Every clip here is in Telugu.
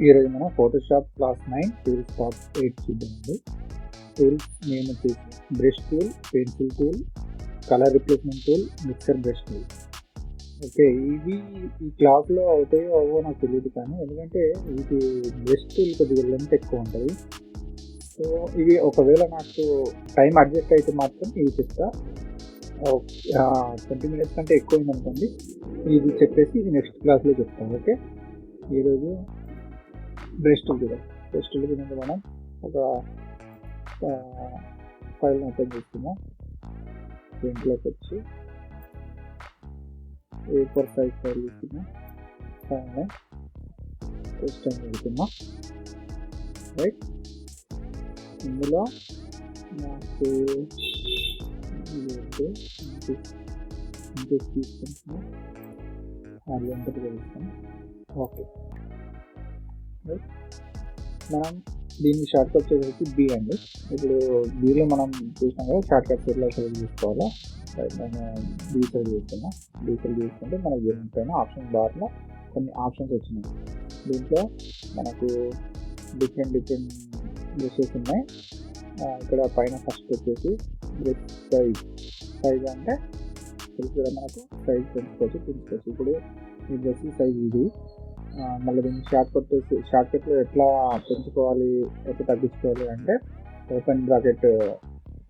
ఈరోజు మనం ఫోటోషాప్ క్లాస్ 9 టూల్స్ పార్ట్ 8 చూద్దామండి. టూల్స్ నేమ్ వచ్చేసి brush tool, pencil tool, colour replacement tool, mixer brush tool. Okay, ఇవి ఈ క్లాస్లో అవుతాయో అవో నాకు తెలియదు, కానీ ఎందుకంటే ఇది బ్రష్ టూల్ కొద్దిగా లెంత్ ఎక్కువ ఉంటుంది. సో ఇవి ఒకవేళ నాకు టైం అడ్జస్ట్ అయితే మాత్రం ఇవి చెప్తా. 20 minutes కంటే ఎక్కువైంది అనుకోండి, ఇది చెప్పేసి ఇది నెక్స్ట్ క్లాస్లో చెప్తాను. ఓకే, ఈరోజు బ్రష్ టూల్ గురించి మనం ఒక ఫైల్ ఓపెన్ చేస్తున్నాం. దీంట్లోకి వచ్చి A4 సైజ్ ఫైల్ తీసుకున్నాం. ఫైల్ ఫస్ట్ టైం పెడుతున్నాం. రైట్, ఇందులో నాకు తీసుకుంటున్నాం. ఎంటర్ చేస్తాం. ఓకే, మనం దీనికి షార్ట్ కట్స్ వచ్చేసి బి అండి. ఇప్పుడు బీలో మనం చూసినాం కదా షార్ట్ కట్స్ ఎట్లా సెలెక్ట్ చేసుకోవాలా. నేను బీ సెలెక్ట్ చేస్తున్నా. బీ సెలెక్ట్ చేసుకుంటే మనకు దీనిపైన ఆప్షన్ బార్లో కొన్ని ఆప్షన్స్ వచ్చినాయి. దీంట్లో మనకు డిఫరెంట్ బ్రషెస్ ఉన్నాయి. ఇక్కడ పైన ఫస్ట్ వచ్చేసి బ్రష్ సైజ్ అంటే తెలుసు కదా, మనకు సైజ్ పెంచుకోవచ్చు. ఇప్పుడు ఈ బ్రష్ సైజ్ ఇది. మళ్ళీ దీన్ని షార్ట్కట్లో ఎట్లా పెంచుకోవాలి, ఎట్లా తగ్గించుకోవాలి అంటే ఓపెన్ బ్రాకెట్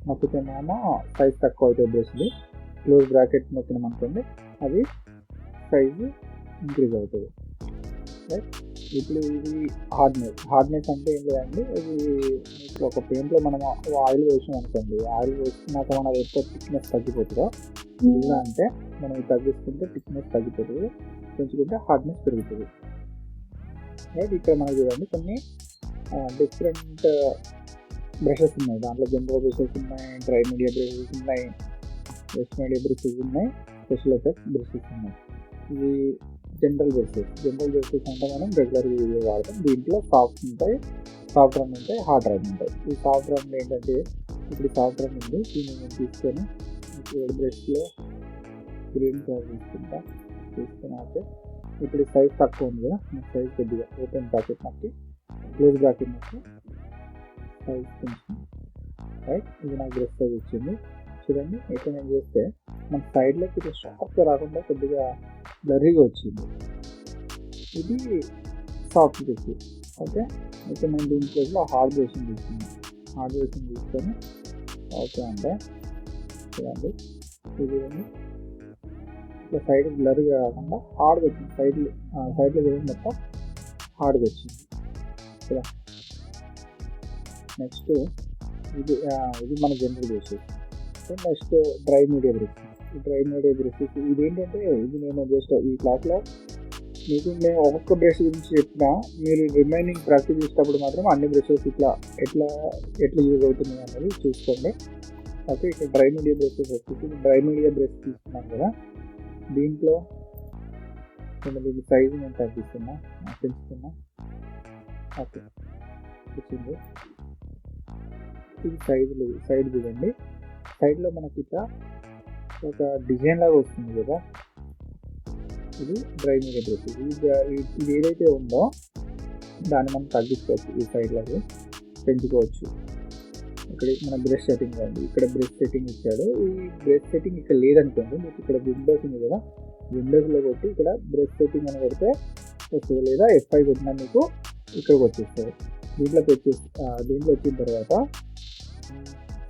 నొక్కితేనేమో సైజ్ తక్కువ అవుతుంది బ్రష్ది. క్లోజ్ బ్రాకెట్ నొక్కినామనుకోండి అది సైజు ఇంక్రీజ్ అవుతుంది. రైట్, ఇప్పుడు ఇది హార్డ్నెస్ అంటే ఏం లేదండి, ఇది మీకు ఒక పెయింట్లో మనం ఆయిల్ వేసినాం అనుకోండి, ఆయిల్ వేసినాక మనది ఎక్కువ థిక్నెస్ తగ్గిపోతుందో, ఇలా అంటే మనం తగ్గిస్తుంటే థిక్నెస్ తగ్గిపోతుంది, పెంచుకుంటే హార్డ్నెస్ పెరుగుతుంది. రైట్, ఇక్కడ మనకు చూడండి కొన్ని డిఫరెంట్ బ్రషెస్ ఉన్నాయి. దాంట్లో జనరల్ బ్రషెస్ ఉన్నాయి, డ్రై మీడియా బ్రషెస్ ఉన్నాయి, వెస్ట్ మీడియా బ్రషెస్ ఉన్నాయి, స్పెషల్ ఎఫెక్ట్స్ బ్రషెస్ ఉన్నాయి. ఇది జనరల్ బ్రషెస్ అంటే మనం రెగ్యులర్గా యూజ్ వాడతాం. దీంట్లో సాఫ్ట్ రన్ ఉంటాయి, హార్డ్ రన్ ఉంటాయి. ఈ సాఫ్ట్ రన్ ఏంటంటే, ఇప్పుడు సాఫ్ట్ రన్ ఉంది, దీన్ని నేను తీసుకొని బ్రష్లో గ్రీన్ కలర్ తీసుకున్నాక ఇప్పుడు సైజ్ తక్కువ ఉంది కదా, సైజ్ కొద్దిగా ఓపెన్ బ్రాకెట్ నొక్కి క్లోజ్ బ్రాకెట్ నొక్కి సైజ్ కొంచెం. రైట్, ఇది నాకు బ్రష్ సైజ్ వచ్చింది. చూడండి, అయితే నేను చేస్తే మన సైడ్లోకి ఇది షార్ప్గా రాకుండా కొద్దిగా బ్లర్రీగా వచ్చింది. ఇది సాఫ్ట్ బ్రష్. ఓకే, అయితే నేను దీని ప్లేస్లో హార్డ్ బ్రషింగ్ తీసుకొని ఓకే అంటే చూడండి, ఇది ఇట్లా సైడ్ బ్లర్గా కాకుండా హార్డ్గా వచ్చింది. సైడ్లో చూడండి మొత్తం హార్డ్గా వచ్చింది కదా. నెక్స్ట్ ఇది మన general brushes. Next dry media brushes. ఇదేంటంటే ఇది నేను జస్ట్ ఈ క్లాస్లో మీకు నేను ఒక్కొక్క బ్రష్ గురించి చెప్పినా, మీరు రిమైనింగ్ ప్రాక్టీస్ చేసేటప్పుడు మాత్రం అన్ని బ్రషెస్ ఎట్లా యూజ్ అవుతుంది అనేది చూసుకోండి. ఓకే, ఇక్కడ డ్రై మీడియా బ్రషెస్ వచ్చేసి డ్రై మీడియా బ్రష్ తీసుకున్నాం కదా, దీంట్లో దీని సైజు నేను పెంచుతున్నా. ఓకే, వచ్చింది. ఇది సైడ్ చూడండి, సైడ్లో మనకి ఇట్లా ఒక డిజైన్ లాగా వస్తుంది కదా, ఇది డ్రై మీడియా బ్రష్. ఇది ఏదైతే ఉందో దాన్ని మనం తగ్గించుకోవచ్చు, ఈ సైడ్లోకి పెంచుకోవచ్చు. ఇక్కడ మన బ్రష్ సెట్టింగ్ అండి, ఇక్కడ బ్రష్ సెట్టింగ్ ఇచ్చాడు. ఈ బ్రష్ సెట్టింగ్ ఇక్కడ లేదనుకోండి, మీకు ఇక్కడ విండోస్ ఉంది కదా, విండోస్లో కొట్టి ఇక్కడ బ్రష్ సెట్టింగ్ అని కొడితే వస్తుంది, లేదా F5 కొట్టినా మీకు ఇక్కడికి వచ్చేస్తుంది. దీంట్లో వచ్చిన తర్వాత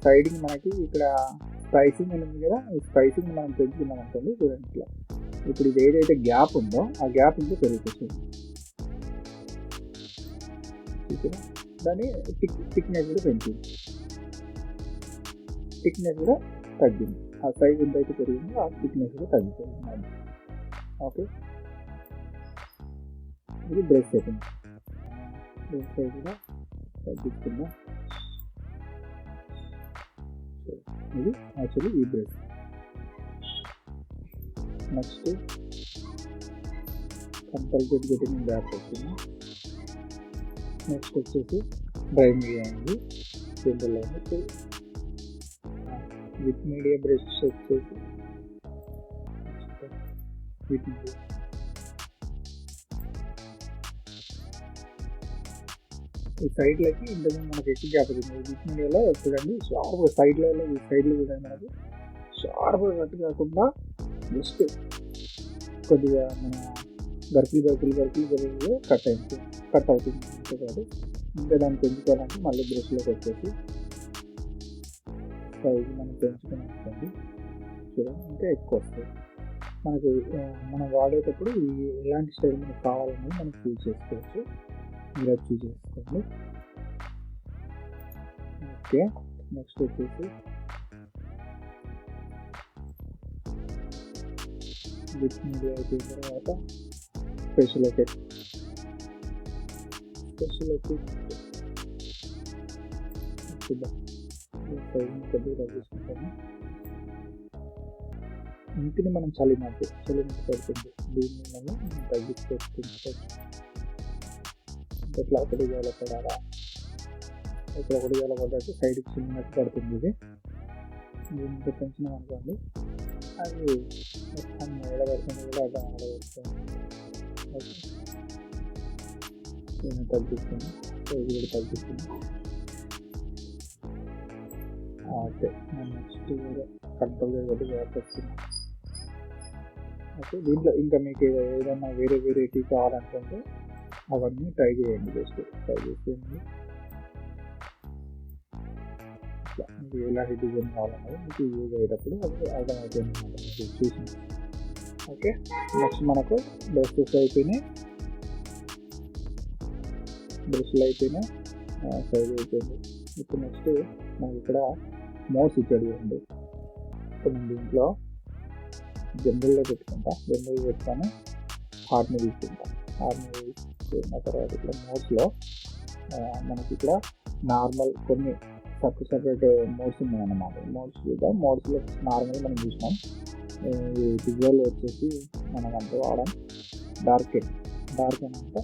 సైడింగ్ మనకి ఇక్కడ స్పైసింగ్ అని ఉంది కదా, ఈ స్పైసింగ్ మనం పెంచుకున్నాం అనుకోండి. చూడండి, ఇట్లా ఇప్పుడు ఇది ఏదైతే గ్యాప్ ఉందో ఆ గ్యాప్ ఇంకా పెరుగుతుంది. దాన్ని థిక్నెస్ కూడా పెంచింది, థిక్నెస్ కూడా తగ్గింది. ఆ సైజ్ ఎంతైతే పెరిగిందో ఆ థిక్నెస్ కూడా తగ్గిపోయింది. ఓకే, ఇది బ్రష్ సెట్టింగ్. బ్రష్ సైజ్ కూడా తగ్గిస్తుందా, ఇది యాక్చువల్లీ ఈ brush. Next compulsory getting back వస్తుంది. నెక్స్ట్ వచ్చేసి డ్రై మీడియా అండి, జనరల్ అయింది. విత్ మీడియా బ్రష్ వచ్చేసి విత్ ఈ సైడ్లకి ఇంతకు మనకి ఎక్కువ గ్యాప్ అవుతుంది. విత్ మీడియాలో చూడండి షార్ప్గా సైడ్లో ఈ సైడ్లో కూడా మనకి షార్ప్గా కట్ కాకుండా జస్ట్ కొద్దిగా మన గరికలు కట్ అవుతుంది. అంతేకాదు ఇంకా దాన్ని పెంచుకోవాలంటే మళ్ళీ బ్రష్లోకి వచ్చేసి సైజ్ మనం పెంచుకుని చూడండి ఇంకా ఎక్కువ వస్తుంది. మనకి మనం వాడేటప్పుడు ఎలాంటి స్టైల్ మనకు కావాలనేది మనం చూస్ చేసుకోవచ్చు. మీరు అది చూస్ చేసుకోండి. ఓకే, నెక్స్ట్ వచ్చేసి విత్ మీడియా అయిపోయిన తర్వాత స్పెషల్ ఎఫెక్ట్ చూద్దాం. కొద్దిగా తగ్గించుకుంటాము. ఇంటిని మనం చలినట్టు పడుతుంది. దీన్ని మనం తగ్గించుకోవచ్చు. ఇట్లా ఒకటి వేల పడాలా, ఇక్కడ ఒకటి వేల పడ్డట్టు సైడ్కి చిన్నట్టు పడుతుంది. ఇది దీనికి పెంచినాం అనుకోండి అది మొత్తం ఎడబడుతుంది కూడా అలా ఆడబడుతుంది. ఓకే, దీన్ని తగ్గిస్తుంది, సైజ్ కూడా తగ్గిస్తుంది. ఓకే, నేను నెక్స్ట్ కంట్రోల్ చేయబట్టి వస్తున్నాను. ఓకే, దీంట్లో ఇంకా మీకు ఏదైనా వేరే టీ కావాలనుకుంటే అవన్నీ ట్రై చేయండి. జస్ట్ ట్రై చేసేయండి. ఇట్లా మీకు ఎలాంటి డిజైన్ కావాలన్నది మీకు యూజ్ అయ్యేటప్పుడు అది అర్థమవుతుంది అన్నమాట మీకు చూసింది. ఓకే, నెక్స్ట్ మనకు బ్రషెస్ అయిపోయినాయి, సైజ్ అయిపోయింది. ఇప్పుడు నెక్స్ట్ మనకి ఇక్కడ మోడ్స్ ఇచ్చాడు చూడండి. ఇప్పుడు నేను దీంట్లో జనరల్లో పెట్టుకొని హార్డ్ని తీసుకుంటా. తీసుకున్న తర్వాత ఇక్కడ మోడ్స్లో మనకి ఇక్కడ నార్మల్ కొన్ని సపరేట్ మోడ్స్ ఉన్నాయన్నమాట. మోడ్స్ చూద్దాం. మోడ్స్లో నార్మల్ మనం చూసినాం. ఈ విజువల్ వచ్చేసి మనం అంతా వాడడం డార్క్ అంటే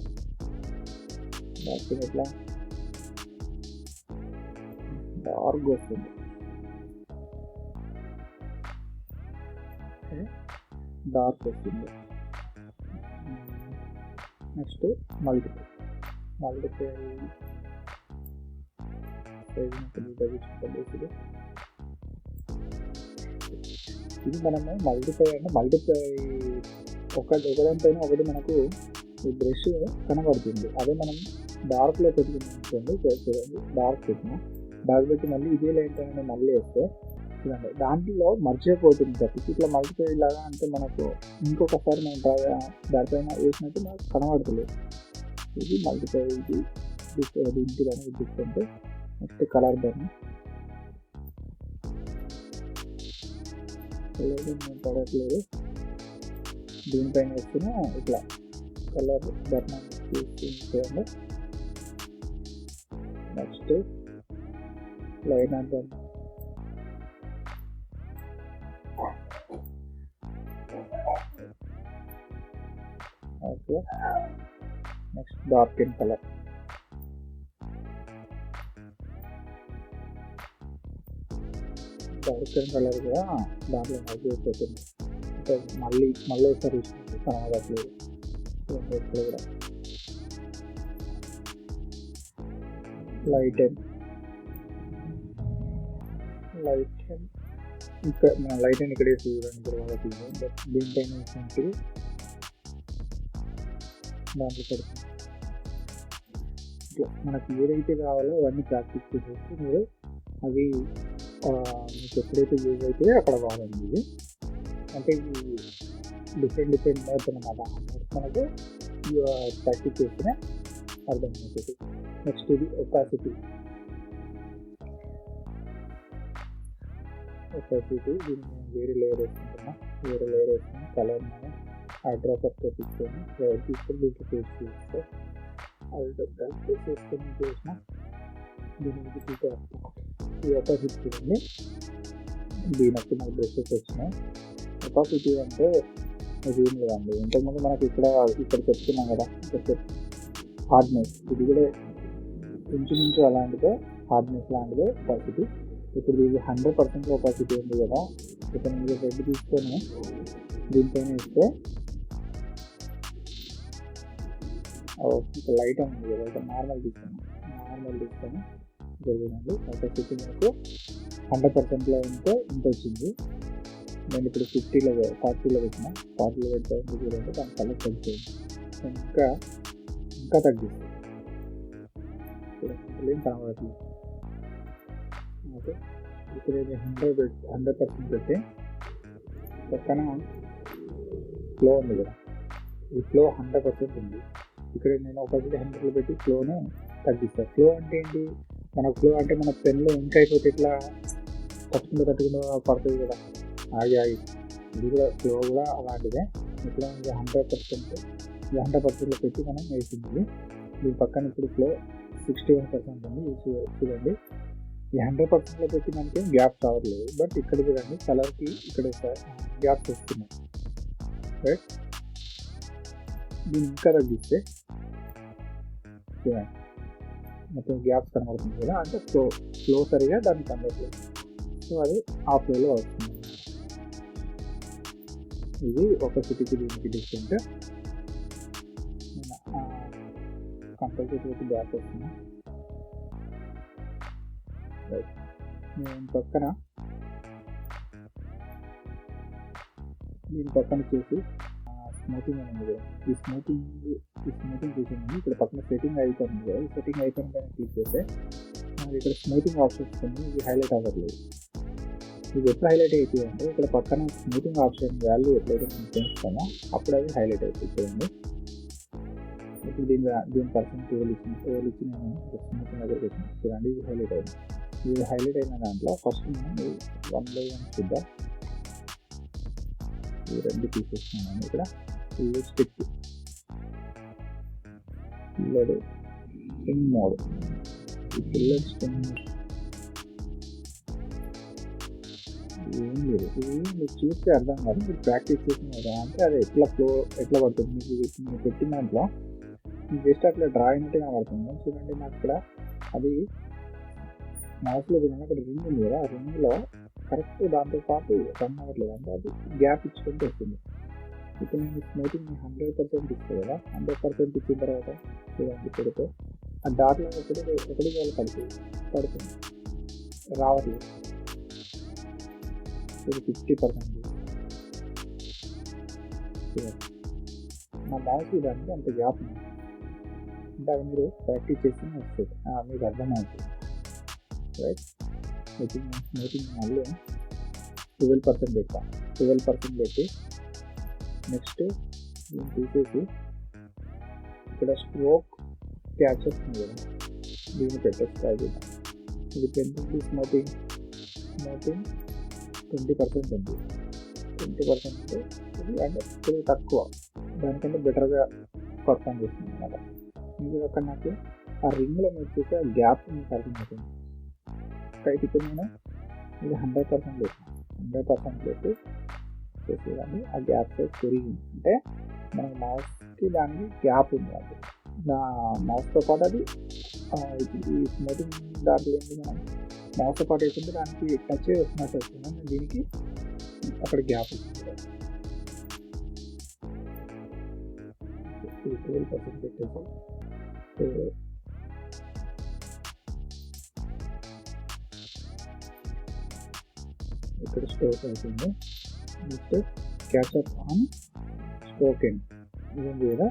ఎట్లా డార్క్ వస్తుంది. నెక్స్ట్ మల్టిప్లై ఇది మనము మల్టిప్లై ఒకదానిపైన ఒకటి మనకు ఈ బ్రష్ కనబడుతుంది. అదే మనం డార్క్లో పెట్టుకుని చూడండి, డార్క్ పెట్టి మళ్ళీ ఇదే లైన్ పైన మళ్ళీ వేస్తే చూడండి దాంట్లో మర్జ్ అయిపోతుంది. తప్పించి ఇట్లా మల్టిప్లై లాగా అంటే మనకు ఇంకొకసారి మనం దానిపైన వేసినట్టు మనకు కనబడతలేదు. ఇది మల్టిప్లై, ఇంటి అనేది డిఫరెంట్. నెక్స్ట్ కలర్ బర్న్ నేను పడట్లేదు. దీనిపైన వేస్తున్నా ఇట్లా కలర్ బర్న్ చూడండి. Next line and burn, okay. Next dark in colour, కూడా దాంట్లో మధ్య అయిపోతుంది. మళ్ళీ ఒకసారి చూసినట్టు కనబడట్లేదు. ఇక్కడ కూడా లైట్ అండ్ ఇక్కడ మన లైట్ అండ్ ఇక్కడ చూడండి తర్వాత దీనిపైన వేసినట్టు దాంట్లో పడుతుంది. ఇట్లా మనకు ఏదైతే కావాలో అవన్నీ ప్రాక్టీస్ చేసేసి మీరు అవి మీకు ఎప్పుడైతే యూజ్ అవుతాయో అక్కడ వాడండి. ఇది అంటే ఇది డిఫరెంట్ మోడ్స్ అన్నమాట. మనకు ప్రాక్టీస్ చేస్తేనే అర్థమవుతుంది. నెక్స్ట్ ఇది ఒపాసిటీ, దీన్ని నేను వేరే లేయర్ వేసుకుంటున్నా. కలర్ నేను హైడ్రోపర్తో తీసుకొని దీంట్లో పేస్ట్ చేస్తే చేసుకొని చేసిన దీనికి ఈ ఒపాసిటీ చూడండి. దీనికి మనకు బ్రషెస్ వచ్చినాయి. ఒపాసిటీ అంటే ఇది ఏం లేదండి, ఇంతకుముందు మనకి ఇక్కడ చెప్తున్నాం కదా, హార్డ్నెస్, ఇది కూడా ఇంచుమించు అలాంటిదే, హార్డ్నెస్ లాంటిదే ఒపాసిటీ. ఇప్పుడు ఇది 100% ఒపాసిటీ ఉంది కదా. ఇప్పుడు మీరు రెడ్ తీసుకొని దీనిపైన ఇస్తే ఇంకా లైట్ ఉంది కదా, ఇక్కడ నార్మల్ తీసుకున్నాం. నార్మల్ తీసుకొని ఇక్కడ చూడండి కెపాసిటీ నాకు 100%లో ఉంటే ఇంత వచ్చింది. నేను ఇప్పుడు 40లో పెట్టిన 40లో పెడితే చూడండి దాని కలర్ తగ్గిపోయింది. ఇంకా ఇంకా తగ్గిస్తుంది ఏం కనబడట్లేదు. ఓకే ఇప్పుడు ఇది 100% పెట్టి పక్కన ఫ్లో ఉంది కదా, ఈ ఫ్లో 100% ఉంది. ఇక్కడ నేను ఒకటి 100లో పెట్టి ఫ్లోని తగ్గిస్తాను. ఫ్లో అంటే ఏంటి? మనకు ఫ్లో అంటే మన పెన్లో ఇంకా అయిపోతే ఇట్లా తట్టుకుంటూ పడుతుంది కదా, ఆగి ఇది కూడా ఫ్లో కూడా అలాంటిదే. ఇట్లా 100%లో పెట్టి మనం వేసింది. దీని పక్కన ఇప్పుడు ఫ్లో 61% ఉంది. చూడండి ఈ 100%లో పెట్టి మనకి గ్యాప్స్ రావట్లేదు, బట్ ఇక్కడ చూడండి కలర్కి ఇక్కడ గ్యాప్స్ వస్తున్నాయి. రైట్, దీన్ని ఇంకా తగ్గిస్తే చూడండి మొత్తం గ్యాప్స్ కనబడుతుంది కదా, అంటే ఫ్లో సరిగా దానికి అందట్లేదు. సో అది ఆ ఫ్లోలో వస్తుంది. ఇది ఒక సిటీకి దీనికి డిఫరెంట్. కంట్రోల్ చేసి బ్యాక్ వస్తుంది. నేను పక్కన దీని పక్కన చూసి స్మూతింగ్ అని ఉంది కదా, ఈ స్మూతింగ్ చూసింది ఇక్కడ పక్కన సెట్టింగ్ అయిపోయింది కదా, ఈ సెట్టింగ్ అయిపోయిన పైన క్లిక్ చేస్తే మనకి ఇక్కడ స్మూతింగ్ ఆప్షన్ వస్తుంది. ఇది హైలైట్ అవ్వట్లేదు. ఇది ఎప్పుడు హైలైట్ అవుతుంది అంటే ఇక్కడ పక్కన స్మూతింగ్ ఆప్షన్ వాల్యూ ఎప్పుడైతే మనం పెంచుతామో అప్పుడు అది హైలైట్ అవుతుంది. చూడండి ఇప్పుడు దీని పర్సెంట్ 12 ఇచ్చి నేను స్మూతింగ్ దగ్గరికి వచ్చిన చూడండి ఇది హైలైట్ అయింది. ఇది హైలైట్ అయిన దాంట్లో ఫస్ట్ మనం 1 by 1 చూద్దాం. ఈ రెండు తీసేస్తున్నాను. ఇక్కడ స్టిక్ పిల్లడు స్ట్రింగ్ మోడ్, ఈ పిల్లడు స్ట్రింగ్ ఏం లేదు, ఇది మీరు చూస్తే అర్థం కాదు, మీరు ప్రాక్టీస్ చేసిన అంటే అది ఎట్లా పడుతుంది మీకు పెట్టిన దాంట్లో జస్ట్ అట్లా డ్రా అయినట్టు కనబడుతుంది. చూడండి నాకు ఇక్కడ అది మౌస్లో చూడండి అక్కడ రింగ్ ఉంది కదా, ఆ రింగ్లో కరెక్ట్ దాంతో పాటు రన్ అవ్వట్లేదు, అంటే అది గ్యాప్ ఇచ్చుకుంటూ వస్తుంది. ఇప్పుడు నేను స్మూతింగ్ 100% ఇస్తాను కదా, 100% ఇచ్చిన తర్వాత చూడండి పెడితే ఆ డాట్లో ఒకటి వాళ్ళు పడుతుంది రావట్లేదు. ఇది 50%. నా మౌస్ దానికి అంత గ్యాప్ ఉంది, అంటే అది మీరు ప్రాక్టీస్ చేసి వస్తుంది, మీకు అర్థమవుతుంది. రైట్, స్మూతింగ్ మళ్ళీ 12% పెట్టాం. 12% పెట్టి నెక్స్ట్ తీసేసి ఇక్కడ స్ట్రోక్ క్యాచెస్ ఉంది కదా, దీన్ని పెట్టేసి ట్రై చేద్దాం. ఇది పెంచింది స్మూతింగ్ 20% ఉంది. 20% ఇది అంటే కొంచెం తక్కువ, దానికంటే బెటర్గా పర్ఫామ్ చేస్తుంది అన్నమాట. మీరు అక్కడ నాకు ఆ రింగ్లో మీరు చూస్తే ఆ గ్యాప్ మీకు అర్థమవుతుంది. రైట్, ఇప్పుడు నేను ఇది 100% పెట్టాను. 100% పెట్టి చేసేదాన్ని ఆ గ్యాప్ సైజ్ పెరిగింది, అంటే మన మౌస్కి దానికి గ్యాప్ ఉంది. అది నా మౌస్తో పాటు అది ఈ స్మూతింగ్ దాంట్లో ఏంటి మనం మౌస్తో పాటు వేస్తుంటే దానికి టచ్ వస్తున్నట్టు వస్తుంది, దీనికి అక్కడ గ్యాప్ వస్తుంది. 12% పెట్టేసి ఇక్కడ స్ట్రోక్ అవుతుంది. Next catch up on stroke end ఇదండి కదా,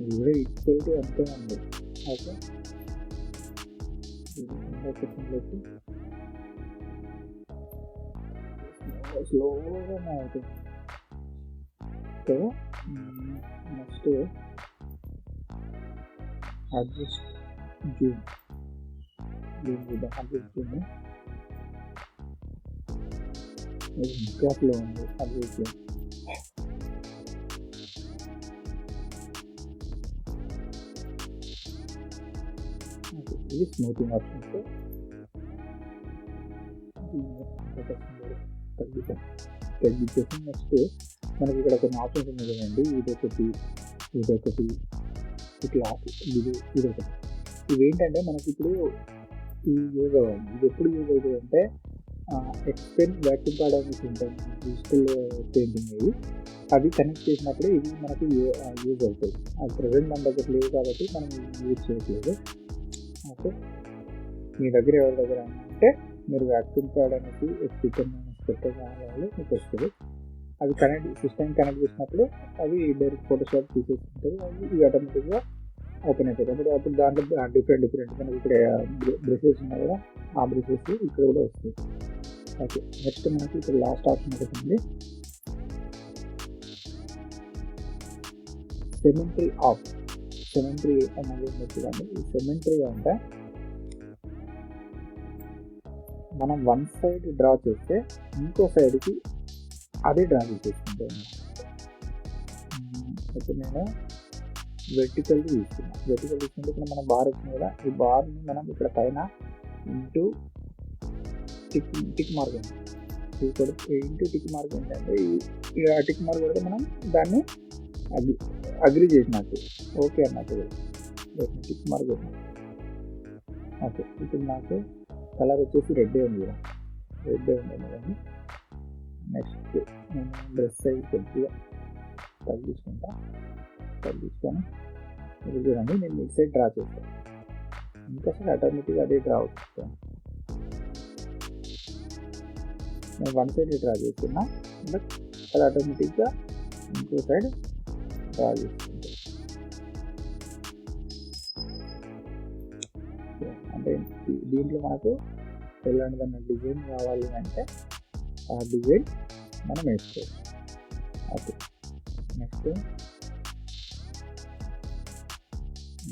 ఇది కూడా ఈక్వల్ టు అంతే ఉంది. ఓకే, 100% పెట్టి స్లోగా అవుతుంది. సో నెక్స్ట్ అడ్జస్ట్ జూమ్ చూద్దాం. అడ్జస్ట్ జూమ్ ఇంకా ఫ్లో ఉంది. అడ్జస్ట్ జూమ్ ఇది స్మూతింగ్ ఆప్షన్స్ తగ్గించేసి నెక్స్ట్ మనకి ఇక్కడ కొన్ని ఆప్షన్స్ ఉన్నాయి కదండి, ఇదొకటి ఇట్లా ఇదొకటి. ఇవేంటంటే మనకి ఇప్పుడు ఈ యూజ్ అవ్వాలి. ఇది ఎప్పుడు యూజ్ అవుతుంది అంటే ఎక్స్పెన్ వ్యాక్యూమ్ ప్యాడ్ అనేసి ఉంటాయి డిజిటల్ పెయింటింగ్ ఇవి. అవి కనెక్ట్ చేసినప్పుడే ఇవి మనకు యూజ్ అవుతాయి. అది ప్రజెంట్ మన దగ్గర లేవు కాబట్టి మనం యూజ్ చేయట్లేదు. ఓకే, మీ దగ్గర ఎవరి దగ్గర అంటే మీరు వ్యాక్యూమ్ ప్యాడ్ అనేసి ఎక్స్పెన్ పెట్టగానే మీకు వస్తుంది. అవి సిస్టమ్ కనెక్ట్ చేసినప్పుడు అవి డైరెక్ట్ ఫోటోషాప్ తీసేసుకుంటారు. అవి ఆటోమేటిక్గా ఓపెన్ అయిపోతుంది. అప్పుడు దాంట్లో డిఫరెంట్ మనకి ఇక్కడ బ్రషెస్ ఉన్నాయి కదా, ఆ బ్రషెస్ ఇక్కడ కూడా వస్తాయి. ఓకే, నెక్స్ట్ మనకి ఇక్కడ లాస్ట్ ఆప్షన్ ఒకటి ఉంది, సిమెట్రీ ఆఫ్. సిమెట్రీ అనేది చూడండి. ఈ సిమెట్రీ అంటే మనం వన్ సైడ్ డ్రా చేస్తే ఇంకో సైడ్కి అదే డ్రా చేసేసుకుంటాం. ఇప్పుడు నేను వెర్టికల్ తీసుకుంటే ఇక్కడ మన బార్ వచ్చింది కదా, ఈ బార్ని మనం ఇక్కడ పైన ఇంటూ టిక్ మార్క్ ఉంది. ఇంటూ టిక్ మార్క్ ఏంటంటే ఆ టిక్ మార్క్ కూడా మనం దాన్ని అగ్రి చేసినట్టు, ఓకే అన్నట్టు టిక్ మార్క్. ఓకే, ఇప్పుడు నాకు కలర్ వచ్చేసి రెడ్డే ఉంది కదా, కానీ నెక్స్ట్ నేను డ్రెస్ సైజ్ కొద్దిగా తగ్గించుకొని ఇప్పుడు చూడండి నేను మిడ్ సైడ్ డ్రా చేస్తాను. ఇంకోసారి ఆటోమేటిక్గా అదే డ్రా అవుతుంది. నేను వన్ సైడ్ డ్రా చేస్తున్నా, బట్ అది ఆటోమేటిక్గా ఇంకో సైడ్ డ్రా చేసుకుంటాను. అంటే దీంట్లో మనకు ఎలాంటిదన్న డిజైన్ కావాలి అంటే ఆ డిజైన్ మనం వేసుకోవచ్చు. ఓకే, నెక్స్ట్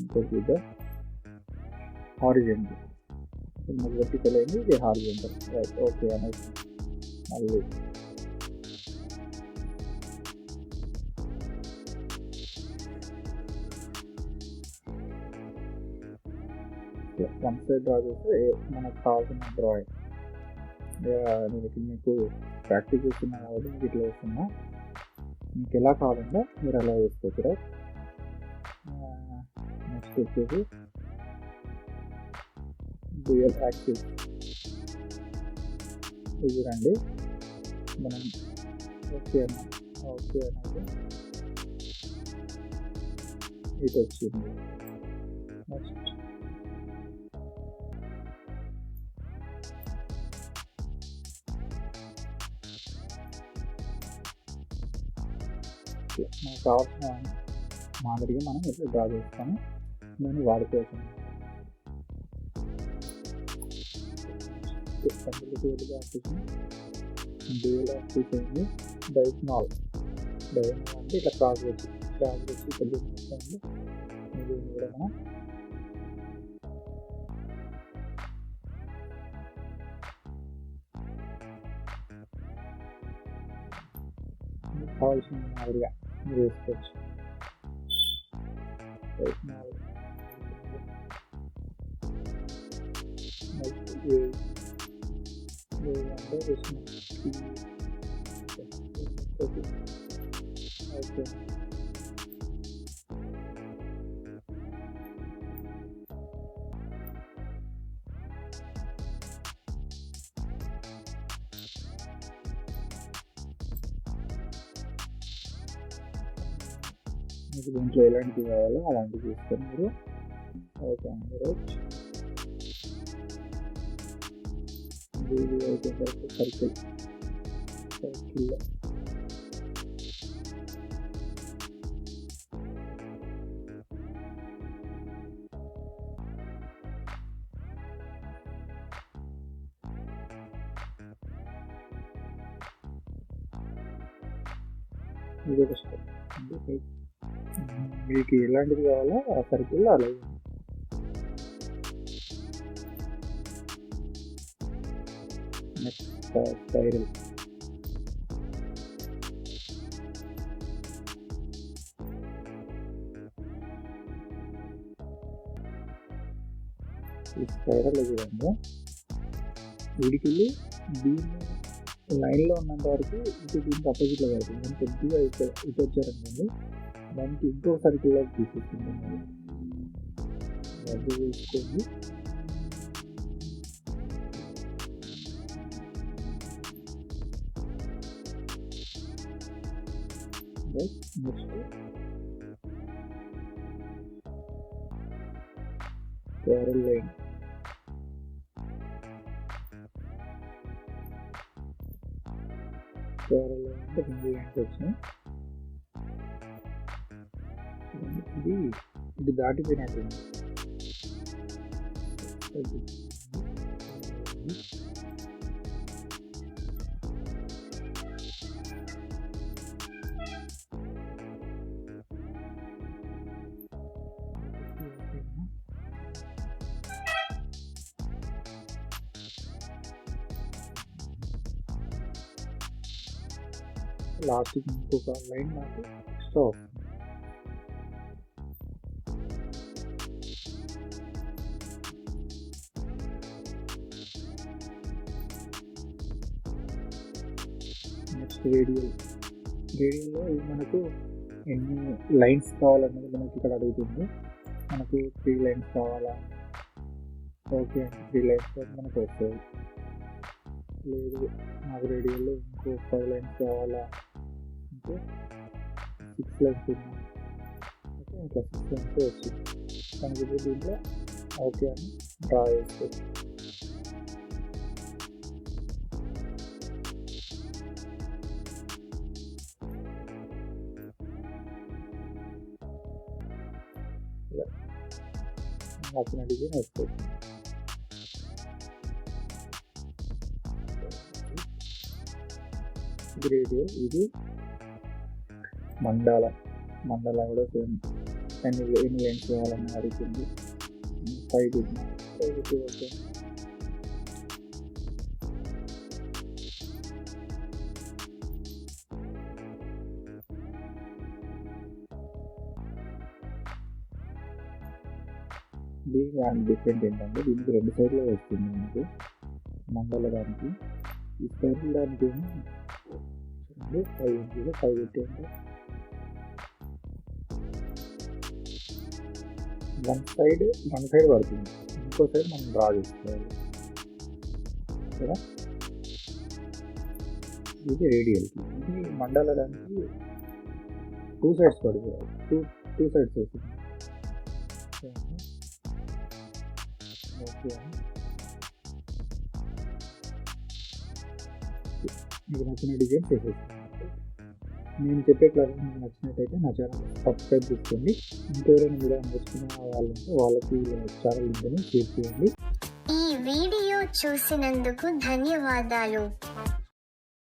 ఇంకోటి హారిజెంటల్. మనకి వెర్టికల్ అయింది, ఇది హారిజెంటల్. రైట్, ఓకే అనేసి మళ్ళీ వన్ సైడ్ డ్రా చేస్తే మనకు కావాల్సిన డ్రాయింగ్. నేను మీకు ప్రాక్టీస్ చేస్తున్నా కాబట్టి మీకు ఇట్లా వేస్తున్నా, మీకు ఎలా కావాలంటే మీరు అలా వేసుకోవచ్చు. రైట్, నెక్స్ట్ వచ్చేసి డ్యూయల్ యాక్సిస్. ఇది రండి మనం ఓకే అనేది ఇది వచ్చింది. నెక్స్ట్ మనకు కావాల్సిన మాదిరిగా మనం ఇట్లా డ్రా చేసుకొని దాన్ని వాడుకోవచ్చు. డ్యూయల్ యాక్సిస్ అయింది. డయాగ్నల్ అంటే ఇట్లా క్రాస్ వచ్చి కొద్దిగా వస్తుంది. దీన్ని కూడా మనం కావాల్సిన మాదిరిగా మీరు వేసుకోవచ్చు. ఓకే, మీకు దీంట్లో ఎలాంటివి కావాలో అలాంటివి తీసుకొని మీరు ఓకే అండి. రైట్, ఇది అయితే సర్కిల్ ఇది ఒక స్టెప్. మీకు ఎలాంటిది కావాలో ఆ సర్కిల్లో అలాగే. Next spiral. ఈ స్పైరల్ చూడండి, వీడికి దీన్ని లైన్లో ఉన్నంత వరకు ఇటు దీనికి అపోజిట్లో పడుతుంది. నేను కొద్దిగా ఇటు వచ్చారనుకోండి, దానికి ఇంకో సర్కిల్లో తీసేస్తుంది. రద్దు చేసుకొని right. Next parallel line. Parallel line అంటే 2 లైన్స్ వచ్చినాయి. ఇది దాటిపోయినట్టుంది. లాస్ట్కి ఇంకొక లైన్ నాకు ఎక్స్ట్రా వస్తుంది. నెక్స్ట్ రేడియల్లో ఇది మనకు ఎన్ని లైన్స్ కావాలనేది మనకి ఇక్కడ అడుగుతుంది. మనకు 3 లైన్స్ కావాలా, ఓకే అండి 3 లైన్స్ మనకు వస్తుంది. లేదు నాకు రేడియల్లో ఇంకో 5 లైన్స్ కావాలా అంటే 6 లైన్స్ ఉన్నాయి. ఓకే ఇట్లా 6 లైన్స్ వచ్చింది. మనకి ఇప్పుడు దీంట్లో ఓకే అని డ్రా చేసుకోవచ్చు. నచ్చిన డిజైన్ వేసుకోవచ్చు. ఇది రేడియల్, ఇది మండల కూడా సేమ్. ఎన్ని లైన్స్ కావాలని అడుగుతుంది. 5 ఓకే. దీనికి డిఫరెంట్ ఏంటంటే దీనికి 2 సైడ్లో వస్తుంది మనకు మండల దానికి. ఈ స్పైరల్ దానికి ఏమో చూడండి 5 పెట్టండి. వన్ సైడ్ పడుతుంది, ఇంకో సైడ్ మనం డ్రా చేసుకోవాలి కదా. ఇది రేడియల్కి. ఇది మండల దానికి 2 సైడ్స్ పడుతుంది. 2 సైడ్స్ వస్తుంది. ఓకే మీకు నచ్చిన డిజైన్ చేసేస్తాను. నేను చెప్పే క్లాస్ మీకు నచ్చినట్టయితే నా ఛానల్ సబ్స్క్రైబ్ చేసుకోండి. ఇంకెవరైనా కూడా నేర్చుకున్న వాళ్ళంటే వాళ్ళకి ఛానల్ లింక్ని షేర్ చేయండి. ఈ వీడియో చూసినందుకు ధన్యవాదాలు.